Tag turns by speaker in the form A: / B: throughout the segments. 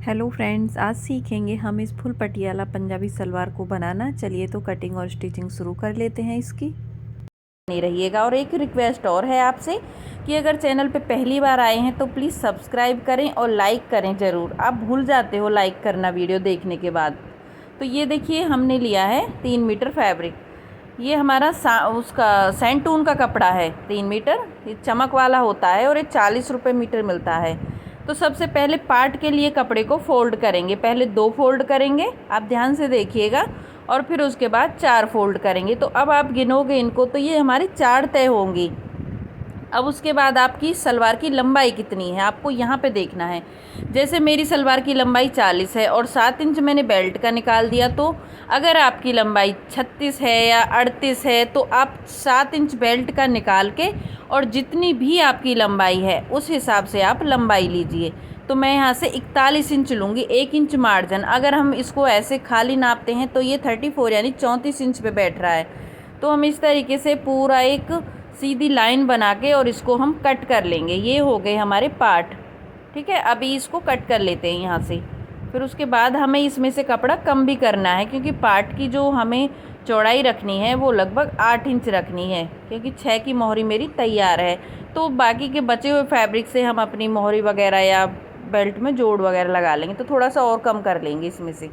A: Hello friends, आज सीखेंगे हम इस फुल पटियाला पंजाबी सलवार को बनाना। चलिए तो कटिंग और स्टिचिंग शुरू कर लेते हैं इसकी। नहीं रहिएगा। और एक रिक्वेस्ट और है आपसे कि अगर चैनल पे पहली बार आए हैं तो प्लीज़ सब्सक्राइब करें और लाइक करें ज़रूर। आप भूल जाते हो लाइक करना वीडियो देखने के बाद। तो ये देखिए, हमने लिया है 3 मीटर फैब्रिक। ये हमारा उसका सैंटून का कपड़ा है 3 मीटर। ये चमक वाला होता है और ये 40 रुपये मीटर मिलता है। तो सबसे पहले पार्ट के लिए कपड़े को फोल्ड करेंगे। पहले 2 फोल्ड करेंगे, आप ध्यान से देखिएगा, और फिर उसके बाद 4 फोल्ड करेंगे। तो अब आप गिनोगे इनको तो ये हमारी 4 तय होंगी। अब उसके बाद आपकी सलवार की लंबाई कितनी है आपको यहाँ पे देखना है। जैसे मेरी सलवार की लंबाई 40 है और 7 इंच मैंने बेल्ट का निकाल दिया। तो अगर आपकी लंबाई 36 है या 38 है तो आप 7 इंच बेल्ट का निकाल के और जितनी भी आपकी लंबाई है उस हिसाब से आप लंबाई लीजिए। तो मैं यहाँ से 41 इंच लूँगी, 1 इंच मार्जिन। अगर हम इसको ऐसे खाली नापते हैं तो ये 34 यानी 34 इंच पे बैठ रहा है। तो हम इस तरीके से पूरा एक सीधी लाइन बना के और इसको हम कट कर लेंगे। ये हो गए हमारे पार्ट, ठीक है। अभी इसको कट कर लेते हैं यहाँ से। फिर उसके बाद हमें इसमें से कपड़ा कम भी करना है, क्योंकि पार्ट की जो हमें चौड़ाई रखनी है वो लगभग 8 इंच रखनी है, क्योंकि 6 की मोहरी मेरी तैयार है। तो बाकी के बचे हुए फैब्रिक से हम अपनी मोहरी वगैरह या बेल्ट में जोड़ वगैरह लगा लेंगे, तो थोड़ा सा और कम कर लेंगे इसमें से।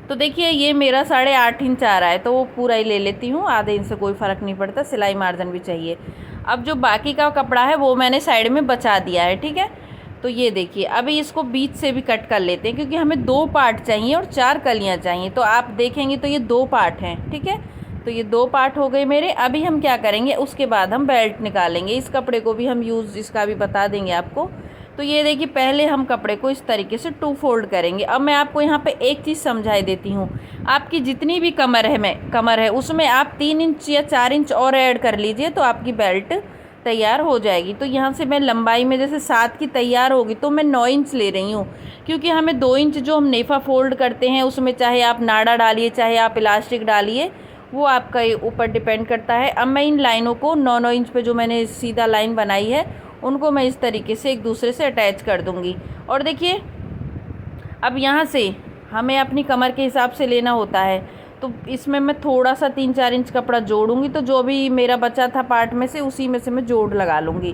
A: तो देखिए, ये मेरा 8.5 इंच आ रहा है, तो वो पूरा ही ले लेती हूँ। आधे इंच से कोई फ़र्क नहीं पड़ता, सिलाई मार्जिन भी चाहिए। अब जो बाकी का कपड़ा है वो मैंने साइड में बचा दिया है, ठीक है। तो ये देखिए, अभी इसको बीच से भी कट कर लेते हैं, क्योंकि हमें 2 पार्ट चाहिए और 4 कलियाँ चाहिए। तो आप देखेंगे तो ये 2 पार्ट हैं, ठीक है। तो ये 2 पार्ट हो गए मेरे। अभी हम क्या करेंगे, उसके बाद हम बेल्ट निकालेंगे। इस कपड़े को भी हम यूज़ इसका भी बता देंगे आपको। तो ये देखिए, पहले हम कपड़े को इस तरीके से 2 फोल्ड करेंगे। अब मैं आपको यहाँ पे एक चीज़ समझाई देती हूँ। आपकी जितनी भी कमर है उसमें आप 3 इंच या 4 इंच और ऐड कर लीजिए, तो आपकी बेल्ट तैयार हो जाएगी। तो यहाँ से मैं लंबाई में जैसे 7 की तैयार होगी तो मैं 9 इंच ले रही हूँ, क्योंकि हमें 2 इंच जो हम नेफा फोल्ड करते हैं उसमें चाहे आप नाड़ा डालिए चाहे आप इलास्टिक डालिए, वो आपका ऊपर डिपेंड करता है। अब मैं इन लाइनों को 9-9 इंच पे जो मैंने सीधा लाइन बनाई है उनको मैं इस तरीके से एक दूसरे से अटैच कर दूंगी। और देखिए, अब यहाँ से हमें अपनी कमर के हिसाब से लेना होता है। तो इसमें मैं थोड़ा सा 3-4 इंच कपड़ा जोड़ूंगी, तो जो भी मेरा बचा था पार्ट में से उसी में से मैं जोड़ लगा लूँगी।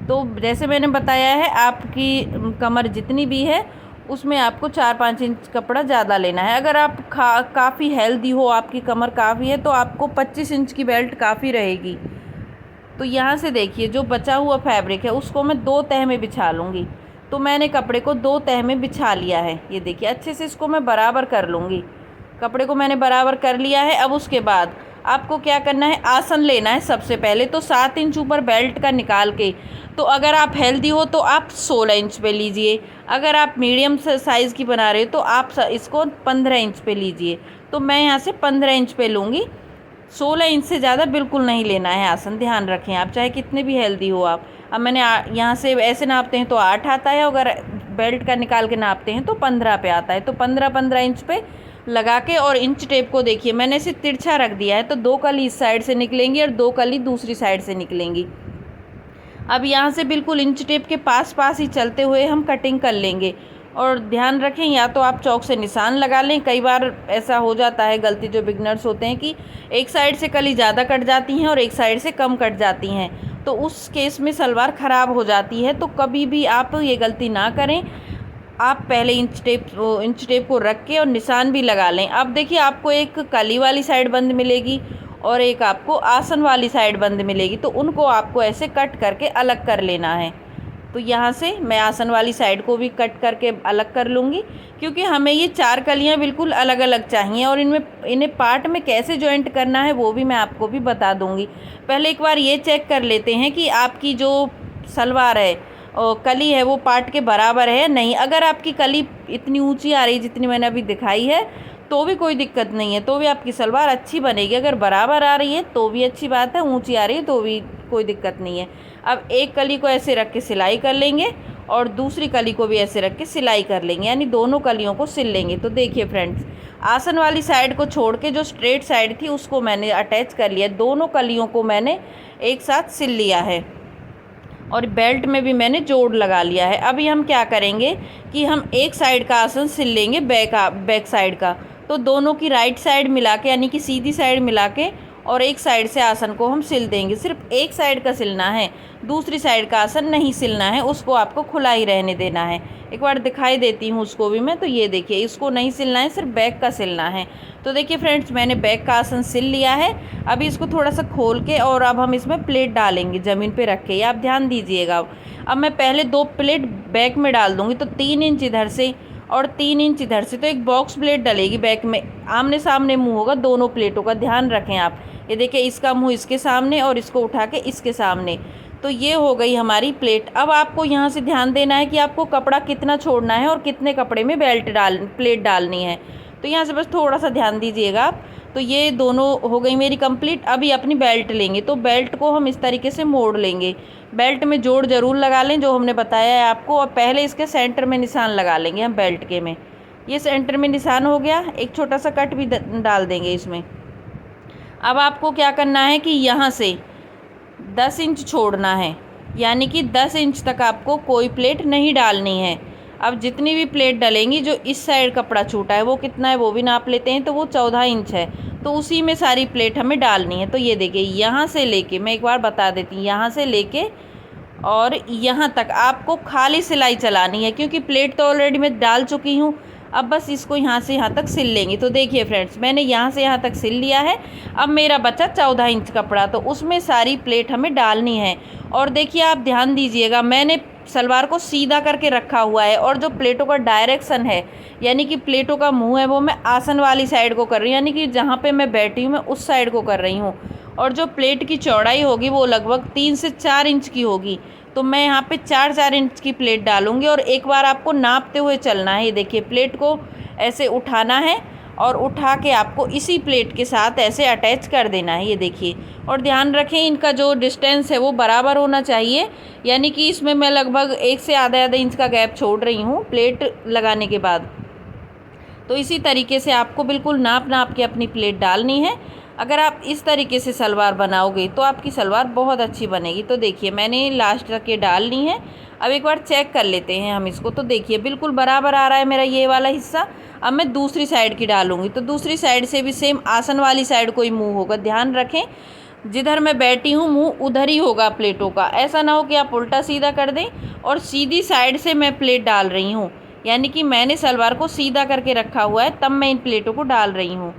A: तो जैसे मैंने बताया है, आपकी कमर जितनी भी है उसमें आपको 4-5 इंच कपड़ा ज़्यादा लेना है। अगर आप काफ़ी हेल्दी हो, आपकी कमर काफ़ी है, तो आपको 25 इंच की बेल्ट काफ़ी रहेगी। तो यहाँ से देखिए, जो बचा हुआ फैब्रिक है उसको मैं 2 तह में बिछा लूँगी। तो मैंने कपड़े को 2 तह में बिछा लिया है। ये देखिए, अच्छे से इसको मैं बराबर कर लूँगी। कपड़े को मैंने बराबर कर लिया है। अब उसके बाद आपको क्या करना है, आसन लेना है सबसे पहले। तो 7 इंच ऊपर बेल्ट का निकाल के, तो अगर आप हेल्दी हो तो आप 16 इंच पे लीजिए। अगर आप मीडियम साइज़ की बना रहे हो तो आप इसको 15 इंच पे लीजिए। तो मैं यहाँ से 15 इंच पे लूँगी। 16 इंच से ज़्यादा बिल्कुल नहीं लेना है आसन, ध्यान रखें आप, चाहे कितने भी हेल्दी हो आप। अब मैंने यहाँ से ऐसे नापते हैं तो 8 आता है, अगर बेल्ट का निकाल के नापते हैं तो 15 पे आता है। तो 15-15 इंच पे लगा के, और इंच टेप को देखिए मैंने इसे तिरछा रख दिया है, तो 2 कली इस साइड से निकलेंगी और 2 कली दूसरी साइड से निकलेंगी। अब यहाँ से बिल्कुल इंच टेप के पास पास ही चलते हुए हम कटिंग कर लेंगे। और ध्यान रखें, या तो आप चौक से निशान लगा लें। कई बार ऐसा हो जाता है, गलती जो बिगनर्स होते हैं, कि एक साइड से कली ज़्यादा कट जाती हैं और एक साइड से कम कट जाती हैं, तो उस केस में सलवार ख़राब हो जाती है। तो कभी भी आप ये गलती ना करें। आप पहले इंच टेप को रख के और निशान भी लगा लें। अब देखिए, आपको एक कली वाली साइड बंद मिलेगी और एक आपको आसन वाली साइड बंद मिलेगी, तो उनको आपको ऐसे कट करके अलग कर लेना है। तो यहाँ से मैं आसन वाली साइड को भी कट करके अलग कर लूँगी, क्योंकि हमें ये 4 कलियाँ बिल्कुल अलग अलग चाहिए। और इन्हें पार्ट में कैसे जॉइंट करना है वो भी मैं आपको भी बता दूँगी। पहले एक बार ये चेक कर लेते हैं कि आपकी जो सलवार है और कली है वो पार्ट के बराबर है या नहीं। अगर आपकी कली इतनी ऊंची आ रही है जितनी मैंने अभी दिखाई है तो भी कोई दिक्कत नहीं है, तो भी आपकी सलवार अच्छी बनेगी। अगर बराबर आ रही है तो भी अच्छी बात है, ऊंची आ रही है तो भी कोई दिक्कत नहीं है। अब एक कली को ऐसे रख के सिलाई कर लेंगे और दूसरी कली को भी ऐसे रख के सिलाई कर लेंगे, यानी दोनों कलियों को सिल लेंगे। तो देखिए फ्रेंड्स, आसन वाली साइड को छोड़ के जो स्ट्रेट साइड थी उसको मैंने अटैच कर लिया। दोनों कलियों को मैंने एक साथ सिल लिया है। और बेल्ट में भी मैंने जोड़ लगा लिया है। अभी हम क्या करेंगे कि हम एक साइड का आसन सिल लेंगे, बैक साइड का। तो दोनों की राइट साइड मिला के, यानी कि सीधी साइड मिला के, और एक साइड से आसन को हम सिल देंगे। सिर्फ एक साइड का सिलना है, दूसरी साइड का आसन नहीं सिलना है, उसको आपको खुला ही रहने देना है। एक बार दिखाई देती हूँ उसको भी मैं। तो ये देखिए, इसको नहीं सिलना है, सिर्फ बैक का सिलना है। तो देखिए फ्रेंड्स, मैंने बैक का आसन सिल लिया है। अभी इसको थोड़ा सा खोल के और अब हम इसमें प्लेट डालेंगे ज़मीन पे रख के। ये आप ध्यान दीजिएगा। अब मैं पहले 2 प्लेट बैक में डाल दूँगी, तो 3 इंच इधर से और 3 इंच इधर से। तो एक बॉक्स प्लेट डलेगी बैक में, आमने सामने मुंह होगा दोनों प्लेटों का, ध्यान रखें आप। ये देखिए, इसका मुंह इसके सामने और इसको उठा के इसके सामने। तो ये हो गई हमारी प्लेट। अब आपको यहाँ से ध्यान देना है कि आपको कपड़ा कितना छोड़ना है और कितने कपड़े में प्लेट डालनी है। तो यहाँ से बस थोड़ा सा ध्यान दीजिएगा आप। तो ये दोनों हो गई मेरी कंप्लीट। अभी अपनी बेल्ट लेंगे, तो बेल्ट को हम इस तरीके से मोड़ लेंगे। बेल्ट में जोड़ ज़रूर लगा लें, जो हमने बताया है आपको। और पहले इसके सेंटर में निशान लगा लेंगे हम बेल्ट के में। ये सेंटर में निशान हो गया। एक छोटा सा कट भी डाल देंगे इसमें। अब आपको क्या करना है कि यहाँ से 10 इंच छोड़ना है, यानी कि 10 इंच तक आपको कोई प्लेट नहीं डालनी है। अब जितनी भी प्लेट डलेंगी, जो इस साइड कपड़ा छूटा है वो कितना है वो भी नाप लेते हैं। तो वो 14 इंच है, तो उसी में सारी प्लेट हमें डालनी है। तो ये देखिए, यहाँ से लेके, मैं एक बार बता देती हूँ, यहाँ से लेके और यहाँ तक आपको खाली सिलाई चलानी है, क्योंकि प्लेट तो ऑलरेडी मैं डाल चुकी हूँ। अब बस इसको यहाँ से यहाँ तक सिल लेंगे। तो देखिए फ्रेंड्स, मैंने यहाँ से यहाँ तक सिल लिया है। अब मेरा बचा 14 इंच कपड़ा, तो उसमें सारी प्लेट हमें डालनी है। और देखिए, आप ध्यान दीजिएगा, मैंने सलवार को सीधा करके रखा हुआ है, और जो प्लेटों का डायरेक्शन है, यानी कि प्लेटों का मुंह है, वो मैं आसन वाली साइड को कर रही हूँ, यानी कि जहाँ पे मैं बैठी हूँ मैं उस साइड को कर रही हूँ। और जो प्लेट की चौड़ाई होगी वो लगभग 3 से 4 इंच की होगी। तो मैं यहाँ पे 4-4 इंच की प्लेट डालूंगी। और एक बार आपको नापते हुए चलना है। ये देखिए, प्लेट को ऐसे उठाना है और उठा के आपको इसी प्लेट के साथ ऐसे अटैच कर देना है। ये देखिए, और ध्यान रखें इनका जो डिस्टेंस है वो बराबर होना चाहिए, यानी कि इसमें मैं लगभग 1 से आधा इंच का गैप छोड़ रही हूँ प्लेट लगाने के बाद। तो इसी तरीके से आपको बिल्कुल नाप के अपनी प्लेट डालनी है। अगर आप इस तरीके से सलवार बनाओगे तो आपकी सलवार बहुत अच्छी बनेगी। तो देखिए, मैंने लास्ट तक ये डाल ली है। अब एक बार चेक कर लेते हैं हम इसको। तो देखिए, बिल्कुल बराबर आ रहा है मेरा ये वाला हिस्सा। अब मैं दूसरी साइड की डालूंगी। तो दूसरी साइड से भी सेम आसन वाली साइड को ही मुँह होगा। ध्यान रखें, जिधर मैं बैठी हूँ मुँह उधर ही होगा प्लेटों का। ऐसा ना हो कि आप उल्टा सीधा कर दें। और सीधी साइड से मैं प्लेट डाल रही हूँ, यानी कि मैंने सलवार को सीधा करके रखा हुआ है, तब मैं इन प्लेटों को डाल रही हूँ।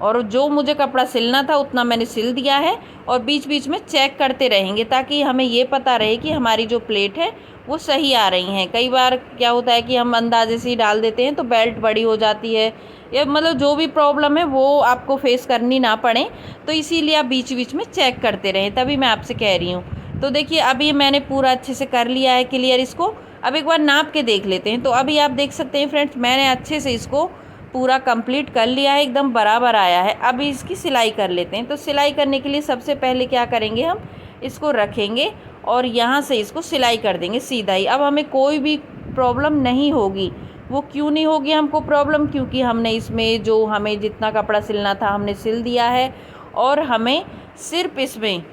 A: और जो मुझे कपड़ा सिलना था उतना मैंने सिल दिया है। और बीच बीच में चेक करते रहेंगे, ताकि हमें ये पता रहे कि हमारी जो प्लेट है वो सही आ रही हैं। कई बार क्या होता है कि हम अंदाजे से ही डाल देते हैं, तो बेल्ट बड़ी हो जाती है, या मतलब जो भी प्रॉब्लम है वो आपको फेस करनी ना पड़े। तो इसीलिए आप बीच बीच में चेक करते रहें, तभी मैं आपसे कह रही हूँ। तो देखिए, अभी मैंने पूरा अच्छे से कर लिया है क्लियर इसको। अब एक बार नाप के देख लेते हैं। तो अभी आप देख सकते हैं फ्रेंड्स, मैंने अच्छे से इसको पूरा कंप्लीट कर लिया है, एकदम बराबर आया है। अब इसकी सिलाई कर लेते हैं। तो सिलाई करने के लिए सबसे पहले क्या करेंगे, हम इसको रखेंगे और यहाँ से इसको सिलाई कर देंगे सीधा ही। अब हमें कोई भी प्रॉब्लम नहीं होगी। वो क्यों नहीं होगी हमको प्रॉब्लम, क्योंकि हमने इसमें जो हमें जितना कपड़ा सिलना था हमने सिल दिया है। और हमें सिर्फ इसमें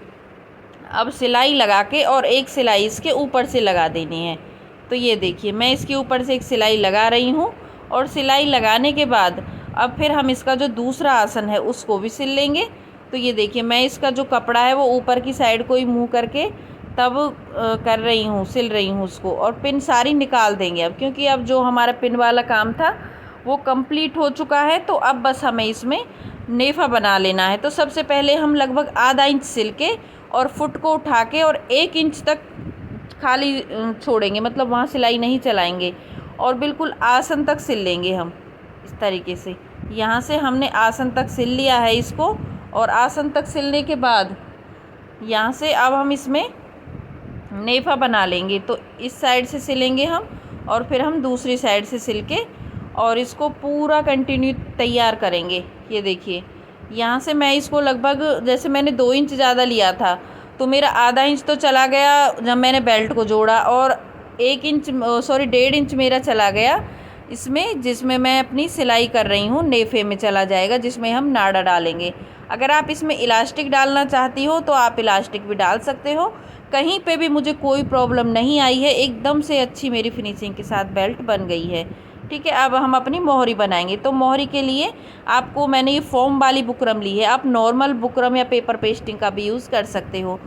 A: अब सिलाई लगा के और एक सिलाई इसके ऊपर से लगा देनी है। तो ये देखिए, मैं इसके ऊपर से एक सिलाई लगा रही हूँ। और सिलाई लगाने के बाद अब फिर हम इसका जो दूसरा आसन है उसको भी सिल लेंगे। तो ये देखिए, मैं इसका जो कपड़ा है वो ऊपर की साइड को ही मुँह करके तब कर रही हूँ, सिल रही हूँ उसको। और पिन सारी निकाल देंगे अब, क्योंकि अब जो हमारा पिन वाला काम था वो कंप्लीट हो चुका है। तो अब बस हमें इसमें नेफा बना लेना है। तो सबसे पहले हम लगभग आधा इंच सिल के और फुट को उठा के और 1 इंच तक खाली छोड़ेंगे, मतलब वहाँ सिलाई नहीं चलाएंगे। और बिल्कुल आसन तक सिल लेंगे हम इस तरीके से। यहाँ से हमने आसन तक सिल लिया है इसको। और आसन तक सिलने के बाद यहाँ से अब हम इसमें नेफा बना लेंगे। तो इस साइड से सिलेंगे हम, और फिर हम दूसरी साइड से सिल के और इसको पूरा कंटिन्यू तैयार करेंगे। ये देखिए, यहाँ से मैं इसको लगभग, जैसे मैंने 2 इंच ज़्यादा लिया था, तो मेरा आधा इंच तो चला गया जब मैंने बेल्ट को जोड़ा, और 1 इंच 1.5 इंच मेरा चला गया इसमें जिसमें मैं अपनी सिलाई कर रही हूँ नेफे में चला जाएगा, जिसमें हम नाड़ा डालेंगे। अगर आप इसमें इलास्टिक डालना चाहती हो तो आप इलास्टिक भी डाल सकते हो। कहीं पे भी मुझे कोई प्रॉब्लम नहीं आई है, एकदम से अच्छी मेरी फिनिशिंग के साथ बेल्ट बन गई है। ठीक है, अब हम अपनी मोहरी बनाएंगे। तो मोहरी के लिए आपको मैंने ये फोम वाली बुकरम ली है, आप नॉर्मल बुकरम या पेपर पेस्टिंग का भी यूज़ कर सकते हो।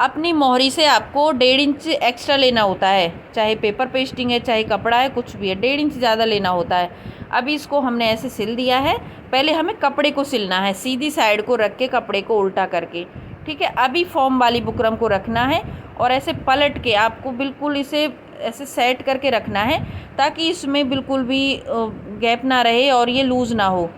A: अपनी मोहरी से आपको 1.5 इंच एक्स्ट्रा लेना होता है, चाहे पेपर पेस्टिंग है चाहे कपड़ा है, कुछ भी है, 1.5 इंच ज़्यादा लेना होता है। अभी इसको हमने ऐसे सिल दिया है। पहले हमें कपड़े को सिलना है, सीधी साइड को रख के कपड़े को उल्टा करके। ठीक है, अभी फॉर्म वाली बुकरम को रखना है और ऐसे पलट के आपको बिल्कुल इसे ऐसे सेट करके रखना है, ताकि इसमें बिल्कुल भी गैप ना रहे और ये लूज़ ना हो,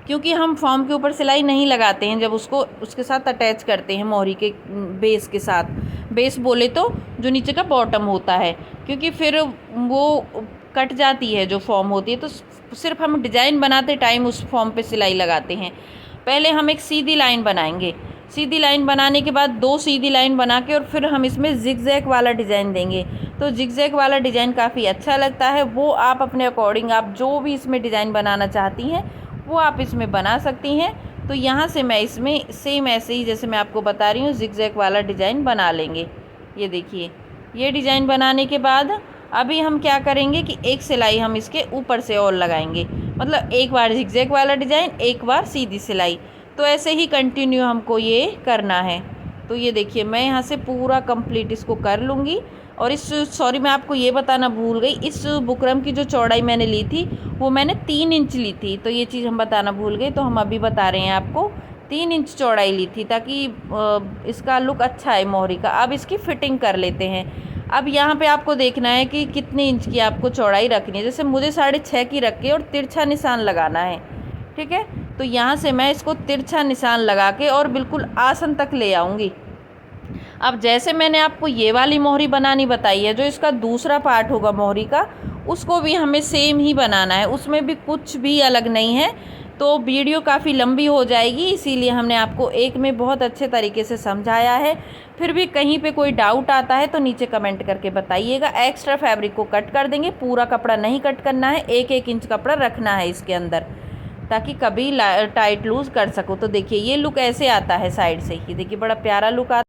A: क्योंकि हम फॉर्म के ऊपर सिलाई नहीं लगाते हैं जब उसको उसके साथ अटैच करते हैं मोहरी के बेस के साथ। बेस बोले तो जो नीचे का बॉटम होता है, क्योंकि फिर वो कट जाती है जो फॉर्म होती है। तो सिर्फ हम डिज़ाइन बनाते टाइम उस फॉर्म पे सिलाई लगाते हैं। पहले हम एक सीधी लाइन बनाएंगे, सीधी लाइन बनाने के बाद 2 सीधी लाइन बना के और फिर हम इसमें जिगजैग वाला डिज़ाइन देंगे। तो जिगजैग वाला डिज़ाइन काफ़ी अच्छा लगता है, वो आप अपने अकॉर्डिंग आप जो भी इसमें डिज़ाइन बनाना चाहती हैं वो आप इसमें बना सकती हैं। तो यहाँ से मैं इसमें सेम ऐसे ही जैसे मैं आपको बता रही हूँ जिगजैग वाला डिज़ाइन बना लेंगे। ये देखिए, ये डिज़ाइन बनाने के बाद अभी हम क्या करेंगे कि एक सिलाई हम इसके ऊपर से और लगाएंगे, मतलब एक बार जिगजैग वाला डिज़ाइन, एक बार सीधी सिलाई। तो ऐसे ही कंटिन्यू हमको ये करना है। तो ये देखिए, मैं यहाँ से पूरा कंप्लीट इसको कर लूँगी। और इस सॉरी मैं आपको ये बताना भूल गई, इस बुकरम की जो चौड़ाई मैंने ली थी वो मैंने 3 इंच ली थी। तो ये चीज़ हम बताना भूल गए, तो हम अभी बता रहे हैं आपको, 3 इंच चौड़ाई ली थी, ताकि इसका लुक अच्छा है मोहरी का। अब इसकी फिटिंग कर लेते हैं। अब यहाँ पे आपको देखना है कि कितने इंच की आपको चौड़ाई रखनी है। जैसे मुझे 6.5 की रख के और तिरछा निशान लगाना है। ठीक है, तो यहाँ से मैं इसको तिरछा निशान लगा के और बिल्कुल आसन तक ले आऊँगी। अब जैसे मैंने आपको ये वाली मोहरी बनानी बताई है, जो इसका दूसरा पार्ट होगा मोहरी का, उसको भी हमें सेम ही बनाना है, उसमें भी कुछ भी अलग नहीं है। तो वीडियो काफ़ी लंबी हो जाएगी, इसीलिए हमने आपको एक में बहुत अच्छे तरीके से समझाया है। फिर भी कहीं पे कोई डाउट आता है तो नीचे कमेंट करके बताइएगा। एक्स्ट्रा फैब्रिक को कट कर देंगे, पूरा कपड़ा नहीं कट करना है, 1-1 इंच कपड़ा रखना है इसके अंदर, ताकि कभी टाइट लूज़ कर सको। तो देखिए, ये लुक ऐसे आता है साइड से ही, देखिए बड़ा प्यारा लुक आता है।